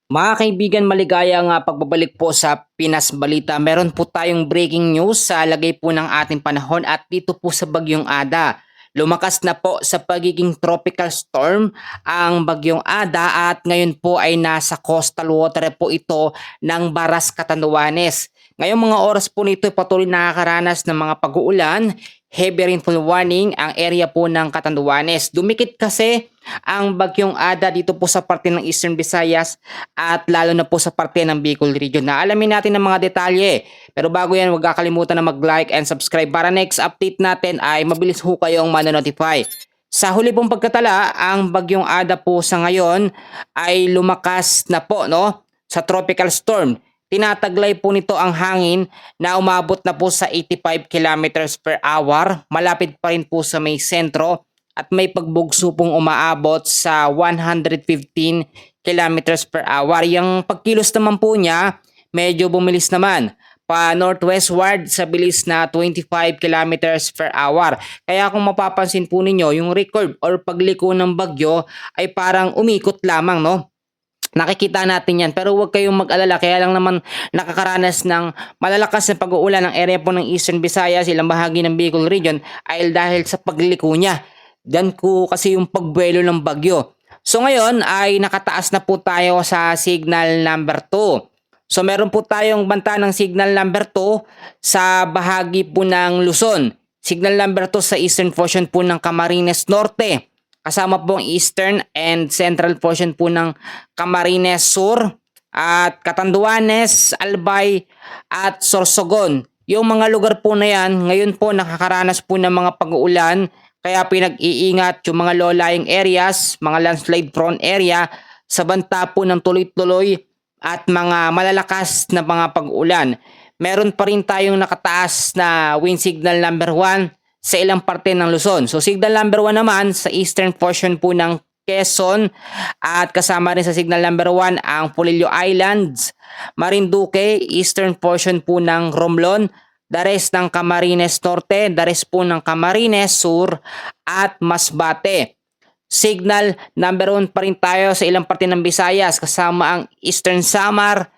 Mga kaibigan, maligayang pagbabalik po sa Pinas Balita. Meron po tayong breaking news sa lagay po ng ating panahon at dito po sa Bagyong Ada. Lumakas na po sa pagiging tropical storm ang Bagyong Ada at ngayon po ay nasa coastal water po ito ng Baras, Catanduanes. Ngayong mga oras po nito patuloy nakakaranas ng mga pag-uulan, heavy rainfall warning ang area po ng Catanduanes. Dumikit kasi ang Bagyong Ada dito po sa parte ng Eastern Visayas at lalo na po sa parte ng Bicol Region. Na alamin natin ang mga detalye. Pero bago yan, huwag kakalimutan na mag-like and subscribe para next update natin ay mabilis ho kayong manonotify. Sa huli pong pagkatala, ang Bagyong Ada po sa ngayon ay lumakas na po no sa tropical storm. Tinataglay po nito ang hangin na umabot na po sa 85 kilometers per hour. Malapit pa rin po sa may sentro at may pagbugso pong umaabot sa 115 kilometers per hour. Yung pagkilos naman po niya, medyo bumilis naman pa northwestward sa bilis na 25 kilometers per hour. Kaya kung mapapansin po ninyo, yung record or pagliko ng bagyo ay parang umikot lamang, no? Nakikita natin yan pero huwag kayong mag-alala, kaya lang naman nakakaranas ng malalakas na pag-uulan ng area po ng Eastern Visayas, ilang bahagi ng Bicol Region ay dahil sa pagliko niya. Diyan ko kasi yung pagbuelo ng bagyo. So ngayon ay nakataas na po tayo sa signal number 2. So meron po tayong banta ng signal number 2 sa bahagi po ng Luzon. Signal number 2 sa eastern portion po ng Camarines Norte. Kasama po ang eastern and central portion po ng Camarines Sur at Catanduanes, Albay at Sorsogon. Yung mga lugar po na yan, ngayon po nakakaranas po ng mga pag-uulan kaya pinag-iingat yung mga low-lying areas, mga landslide prone area sa banta po ng tuloy-tuloy at mga malalakas na mga pag-uulan. Meron pa rin tayong nakataas na wind signal number 1 sa ilang parte ng Luzon. So signal number 1 naman sa eastern portion po ng Quezon at kasama rin sa signal number 1 ang Polillo Islands, Marinduque, eastern portion po ng Romblon, the rest ng Camarines Norte, the rest po ng Camarines Sur at Masbate. Signal number 1 pa rin tayo sa ilang parte ng Visayas kasama ang Eastern Samar,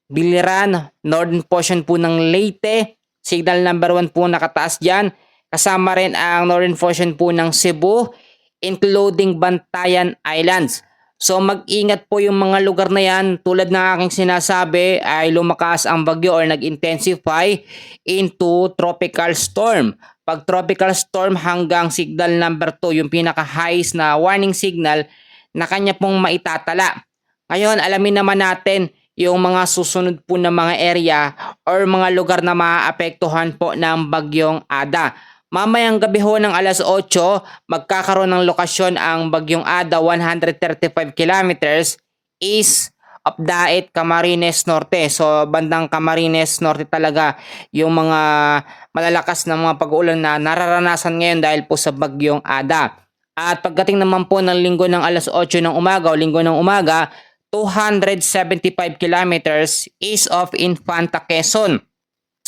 Biliran, northern portion po ng Leyte. Signal number 1 po nakataas dyan. Kasama rin ang northern portion po ng Cebu, including Bantayan Islands. So mag-ingat po yung mga lugar na yan. Tulad ng aking sinasabi ay lumakas ang bagyo or nag-intensify into tropical storm. Pag tropical storm hanggang signal number 2, yung pinaka-highest na warning signal na kanya pong maitatala. Ngayon, alamin naman natin yung mga susunod po na mga area or mga lugar na maaapektuhan po ng Bagyong Ada. Mamayang gabi ho ng alas 8, magkakaroon ng lokasyon ang Bagyong Ada 135 kilometers east of Daet, Camarines Norte. So bandang Camarines Norte talaga yung mga malalakas na mga pag-uulan na nararanasan ngayon dahil po sa Bagyong Ada. At pagdating naman po ng linggo ng alas 8 ng umaga o linggo ng umaga, 275 kilometers east of Infanta, Quezon.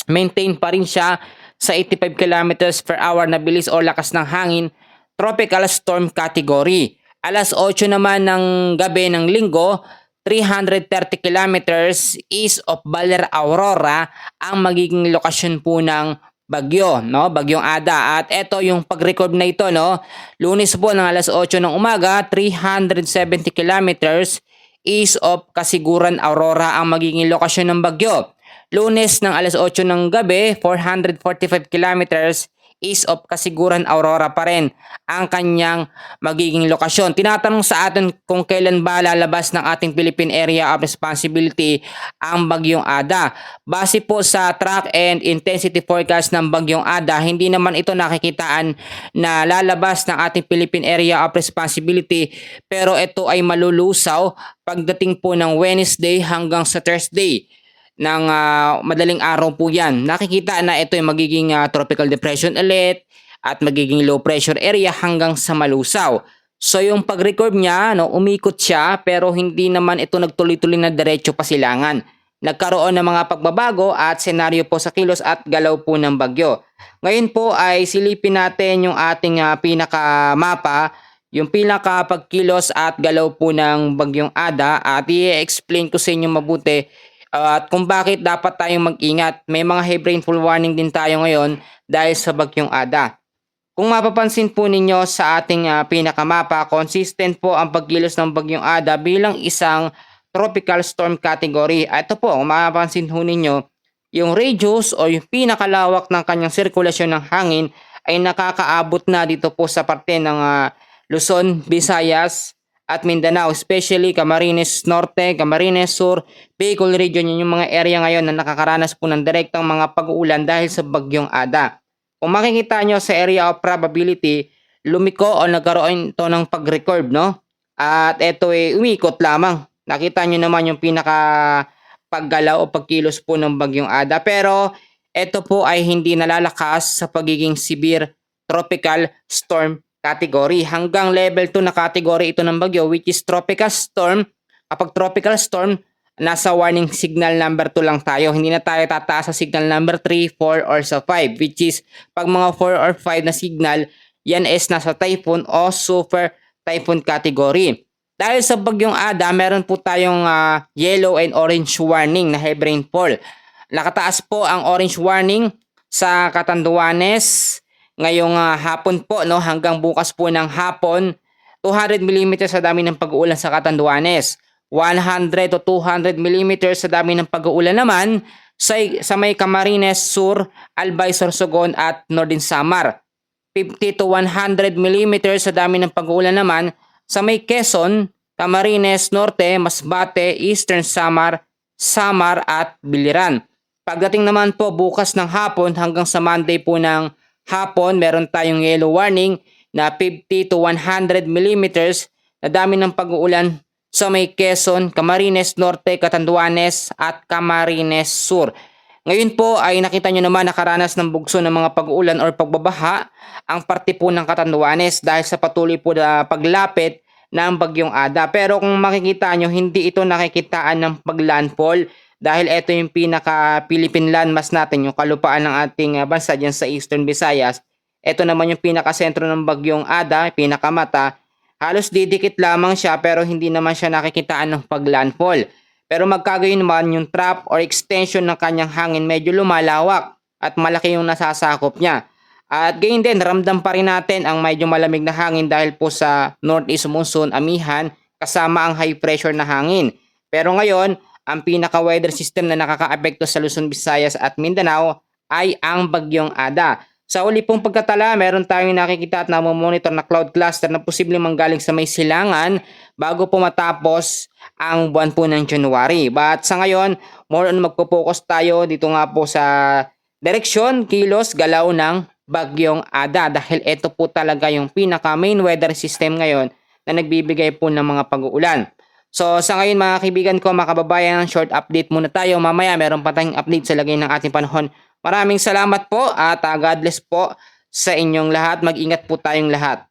Maintain pa rin siya sa 85 kilometers per hour na bilis o lakas ng hangin, tropical storm category. Alas 8 naman ng gabi ng linggo, 330 kilometers east of Baler, Aurora ang magiging lokasyon po ng bagyo, no? Bagyong Ada. At ito yung pag-record na ito, no? Lunes po ng alas 8 ng umaga, 370 kilometers east of Kasiguran, Aurora ang magiging lokasyon ng bagyo. Lunes ng alas 8 ng gabi, 445 kilometers east of Kasiguran, Aurora pa rin ang kanyang magiging lokasyon. Tinatanong sa atin kung kailan ba lalabas ng ating Philippine Area of Responsibility ang Bagyong Ada. Base po sa track and intensity forecast ng Bagyong Ada, hindi naman ito nakikitaan na lalabas ng ating Philippine Area of Responsibility, pero ito ay malulusaw pagdating po ng Wednesday hanggang sa Thursday ng madaling araw po yan. Nakikita na ito ay magiging tropical depression ulit at magiging low pressure area hanggang sa malusaw. So yung pag-record niya, no, umikot siya pero hindi naman ito nagtuloy-tuloy na diretso pasilangan. Nagkaroon ng mga pagbabago at senaryo po sa kilos at galaw po ng bagyo. Ngayon po ay silipin natin yung ating pinakamapa, yung pinakapagkilos at galaw po ng Bagyong Ada at i-explain ko sa inyo mabuti at kung bakit dapat tayong mag-ingat. May mga heavy rainfall warning din tayo ngayon dahil sa Bagyong Ada. Kung mapapansin po ninyo sa ating pinakamapa, consistent po ang pagkilos ng Bagyong Ada bilang isang tropical storm category. Ito po, kung mapapansin po ninyo, yung radius o yung pinakalawak ng kanyang sirkulasyon ng hangin ay nakakaabot na dito po sa parte ng Luzon, Visayas at Mindanao, especially Camarines Norte, Camarines Sur, Bicol Region. Yun yung mga area ngayon na nakakaranas po ng direktang mga pag-uulan dahil sa Bagyong Ada. Kung makikita nyo sa area of probability, lumiko o nagkaroon ito ng pag-record, no? At ito ay umikot lamang. Nakita nyo naman yung paggalaw o pagkilos po ng Bagyong Ada. Pero ito po ay hindi nalalakas sa pagiging severe tropical storm category. Hanggang level 2 na category ito ng bagyo, which is tropical storm. Kapag tropical storm, nasa warning signal number 2 lang tayo. Hindi na tayo tataas sa signal number 3, 4, or sa 5. Which is, pag mga 4 or 5 na signal, yan is nasa typhoon o super typhoon category. Dahil sa Bagyong Ada, meron po tayong yellow and orange warning na heavy rainfall. Nakataas po ang orange warning sa Catanduanes ngayong hapon po, no, hanggang bukas po ng hapon. 200 mm sa dami ng pag-uulan sa Catanduanes. 100 to 200 mm sa dami ng pag-uulan naman sa may Camarines Sur, Albay, Sorsogon at Northern Samar. 50 to 100 mm sa dami ng pag-uulan naman sa may Quezon, Camarines Norte, Masbate, Eastern Samar, Samar at Biliran. Pagdating naman po bukas ng hapon hanggang sa Monday po ng hapon, meron tayong yellow warning na 50 to 100 mm na dami ng pag-uulan sa may Quezon, Camarines Norte, Catanduanes at Camarines Sur. Ngayon po ay nakita nyo naman nakaranas ng bugso ng mga pag-uulan or pagbabaha ang parte po ng Catanduanes dahil sa patuloy po na paglapit ng Bagyong Ada. Pero kung makikita nyo, hindi ito nakikitaan ng paglandfall dahil ito yung pinaka-Philippine landmass natin, yung kalupaan ng ating bansa dyan sa Eastern Visayas. Ito naman yung pinaka-sentro ng Bagyong Ada, pinakamata. Halos didikit lamang siya pero hindi naman siya nakikitaan ng paglandfall. Pero magkagayon naman yung trap or extension ng kanyang hangin medyo lumalawak at malaki yung nasasakop niya. At gayon din, ramdam pa rin natin ang medyo malamig na hangin dahil po sa northeast monsoon, amihan, kasama ang high pressure na hangin. Pero ngayon, ang pinaka-weather system na nakaka-apekto sa Luzon, Visayas at Mindanao ay ang Bagyong Ada. Sa uli pong pagkatala, meron tayong nakikita at namomonitor na cloud cluster na posibleng manggaling sa may silangan bago po matapos ang buwan po ng January. But sa ngayon, more on magpo-focus tayo dito nga po sa direksyon, kilos, galaw ng Bagyong Ada dahil ito po talaga yung pinaka-main weather system ngayon na nagbibigay po ng mga pag-uulan. So sa ngayon mga kaibigan ko, mga kababayan, short update muna tayo. Mamaya meron pa tayong update sa lagay ng ating panahon. Maraming salamat po at God bless po sa inyong lahat. Mag-ingat po tayong lahat.